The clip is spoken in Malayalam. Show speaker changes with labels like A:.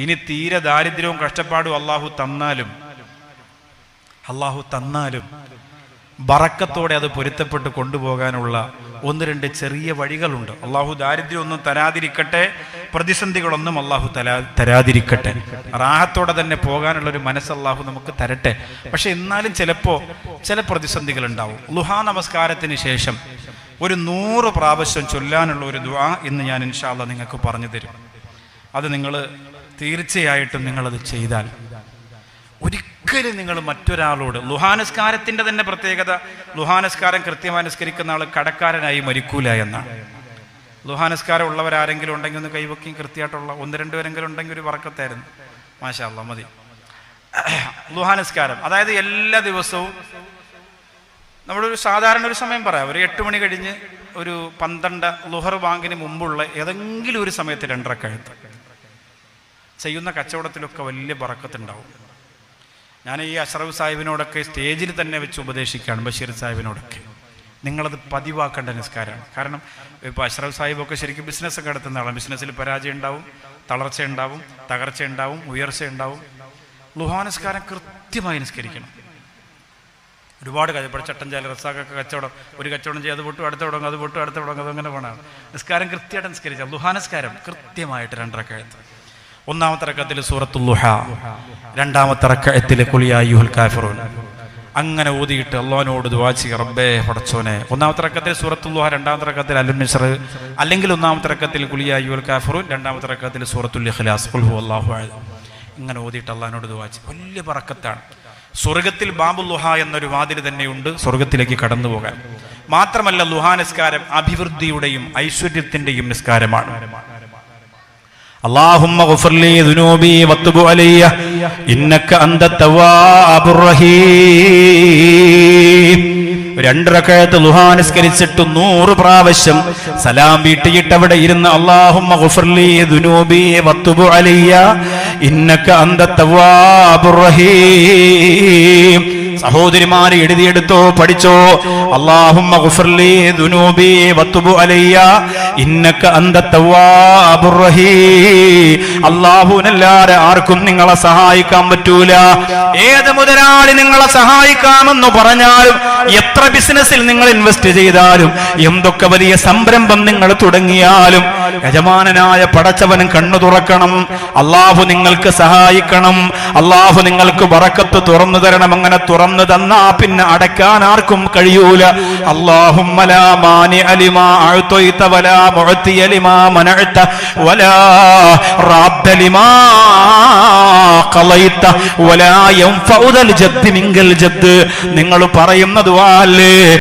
A: ഇനി തീരെ ദാരിദ്ര്യവും കഷ്ടപ്പാടും അള്ളാഹു തന്നാലും ബറക്കത്തോടെ അത് പൊരുത്തപ്പെട്ട് കൊണ്ടുപോകാനുള്ള ഒന്ന് രണ്ട് ചെറിയ വഴികളുണ്ട്. അള്ളാഹു ദാരിദ്ര്യം ഒന്നും തരാതിരിക്കട്ടെ, പ്രതിസന്ധികളൊന്നും അള്ളാഹു തരാതിരിക്കട്ടെ. റാഹത്തോടെ തന്നെ പോകാനുള്ളൊരു മനസ്സ് അള്ളാഹു നമുക്ക് തരട്ടെ. പക്ഷെ എന്നാലും ചിലപ്പോൾ ചില പ്രതിസന്ധികൾ ഉണ്ടാവും. ളുഹാ നമസ്കാരത്തിന് ശേഷം ഒരു 100 പ്രാവശ്യം ചൊല്ലാനുള്ള ഒരു ദുആ ഇന്ന് ഞാൻ ഇൻഷാ അല്ലാഹ് നിങ്ങൾക്ക് പറഞ്ഞു തരും. അത് നിങ്ങൾ തീർച്ചയായിട്ടും നിങ്ങളത് ചെയ്താൽ ഒരിക്കലും നിങ്ങൾ മറ്റൊരാളോട്, ളുഹാനസ്കാരത്തിൻ്റെ തന്നെ പ്രത്യേകത, ളുഹാനസ്കാരം കൃത്യമായി നിസ്കരിക്കുന്ന ആൾ കടക്കാരനായി മരിക്കൂല എന്നാണ്. ളുഹാനസ്കാരം ഉള്ളവരാരെങ്കിലും ഉണ്ടെങ്കിൽ ഒന്ന് കൈവക്കും. കൃത്യമായിട്ടുള്ള 1-2 പേരെങ്കിലും ഉണ്ടെങ്കിൽ ഒരു ബറക്കത്തായിരുന്നു. മാഷാ അല്ലാഹ് മതി. ളുഹാനസ്കാരം അതായത് എല്ലാ ദിവസവും നമ്മളൊരു സാധാരണ ഒരു സമയം പറയാം, ഒരു 8 മണി കഴിഞ്ഞ് ഒരു 12 ളുഹർ ബാങ്കിന് മുമ്പുള്ള ഏതെങ്കിലും ഒരു സമയത്ത് 2 റക്അത്ത് ചെയ്യുന്ന കച്ചവടത്തിലൊക്കെ വലിയ ബറക്കത്തുണ്ടാവും. ഞാൻ ഈ അഷ്റഫ് സാഹിബിനോടൊക്കെ സ്റ്റേജിൽ തന്നെ വെച്ച് ഉപദേശിക്കുകയാണ്, ബഷീർ സാഹിബിനോടൊക്കെ. നിങ്ങളത് പതിവാക്കേണ്ട നിസ്കാരമാണ്. കാരണം ഇപ്പോൾ അഷ്റഫ് സാഹിബൊക്കെ ശരിക്കും ബിസിനസ്സൊക്കെ നടത്തുന്ന ആളാണ്. ബിസിനസ്സിൽ പരാജയം ഉണ്ടാവും, തളർച്ച ഉണ്ടാവും, തകർച്ച ഉണ്ടാവും, ഉയർച്ച ഉണ്ടാവും. ളുഹാ നിസ്കാരം കൃത്യമായി നിസ്കരിക്കണം. ഒരുപാട് ഇപ്പോൾ ചട്ടഞ്ചാല റസാഖൊക്കെ കച്ചവടം, ഒരു കച്ചവടം ചെയ്ത് അത് പൊട്ടും അടുത്ത തുടങ്ങും, അത് പൊട്ടും അടുത്ത തുടങ്ങും, അതങ്ങനെ പോകണം. നിസ്കാരം കൃത്യമായിട്ട് നിസ്കരിച്ചാൽ ളുഹാ നിസ്കാരം കൃത്യമായിട്ട് 2 റക്അത്ത്. 1-ാമത്തെ റക്അത്തിൽ സൂറത്തുൽ ളുഹാ, 2-ാമത്തെ റക്അത്തിൽ ഖുൽ യാ അയ്യുഹൽ കാഫിറൂൻ. അങ്ങനെ ഓതിയിട്ട് അല്ലാഹുവിനോട് ദുആ ചെയ്യുക, റബ്ബേ പടച്ചോനെ. 1-ാമത്തെ റക്അത്തിൽ സൂറത്തുൽ ളുഹാ, 2-ാമത്തെ റക്അത്തിൽ അൽ-നസ്ർ, അല്ലെങ്കിൽ 1-ാമത്തെ റക്അത്തിൽ ഖുൽ യാ അയ്യുഹൽ കാഫിറൂൻ, 2-ാമത്തെ റക്അത്തിൽ സൂറത്തുൽ ഇഖ്ലാസ്, ഖുൽ ഹുവല്ലാഹു അഹദ്. ഇങ്ങനെ ഓതിയിട്ട് അല്ലാഹുവിനോട് ദുആ ചെയ്യുക. വലിയ ബറക്കത്താണ്. സ്വർഗത്തിൽ ബാബുൽ ളുഹാ എന്നൊരു വാതിൽ തന്നെയുണ്ട് സ്വർഗത്തിലേക്ക് കടന്നു പോകാൻ. മാത്രമല്ല ളുഹാ നിസ്കാരം അഭിവൃദ്ധിയുടെയും ഐശ്വര്യത്തിന്റെയും നിസ്കാരമാണ്. അല്ലാഹുമ്മ ഗഫിർ ലീ ദുനൂബി വതുബ് അലയ്യ ഇന്നക അൻതത് തവ്വാബുർ റഹീം. 2 റക്അത്ത് ളുഹാ നിസ്കരിച്ചിട്ട് 100 പ്രാവശ്യം സലാം വീട്ടിയിട്ട് അവിടെ ഇരുന്ന് അല്ലാഹുമ്മ ഗഫിർ ലീ ദുനൂബി വതുബ് അലയ്യ ഇന്നക അൻതത് തവ്വാബുർ റഹീം. സഹോദരിമാരെ എഴുതിയെടുത്തോ, പഠിച്ചോ. അല്ലാഹുമ്മ ഗഫിർ ലീ ദുനൂബി വതുബ് അലയ്യ ഇന്നക അൻതത് തവ്വാബുർ റഹീം. അല്ലാഹുവിനല്ലാതെ ആർക്കും നിങ്ങളെ സഹായിക്കാൻ പറ്റൂല. ഏത് മുതലാളി നിങ്ങളെ സഹായിക്കാമെന്ന് പറഞ്ഞാലും, എത്ര ബിസിനസ്സിൽ നിങ്ങൾ ഇൻവെസ്റ്റ് ചെയ്താലും, എന്തൊക്കെ വലിയ സംരംഭം നിങ്ങൾ തുടങ്ങിയാലും, യജമാനനായ പടച്ചവൻ കണ്ണു തുറക്കണം. അല്ലാഹു നിങ്ങൾക്ക് സഹായിക്കണം. അല്ലാഹു നിങ്ങൾക്ക് ബറക്കത്ത് തുറന്നു തരണം. അങ്ങനെ തുറന്നു തന്നാ പിന്നെ അടയ്ക്കാൻ ആർക്കും കഴിയൂല. അല്ലാഹുമ്മ ലാ മാനിഅ ലിമാ അഅ്തൈത വലാ മുഅ്തിയ ലിമാ മനഅത വലാ റാദ്ദ ലിമാ ഖളൈത വലാ യൻഫഉ ദൽ ജദ്ദി മിൻകൽ ജദ്ദ്. നിങ്ങൾ പറയുന്ന ദുആ അല്ലേ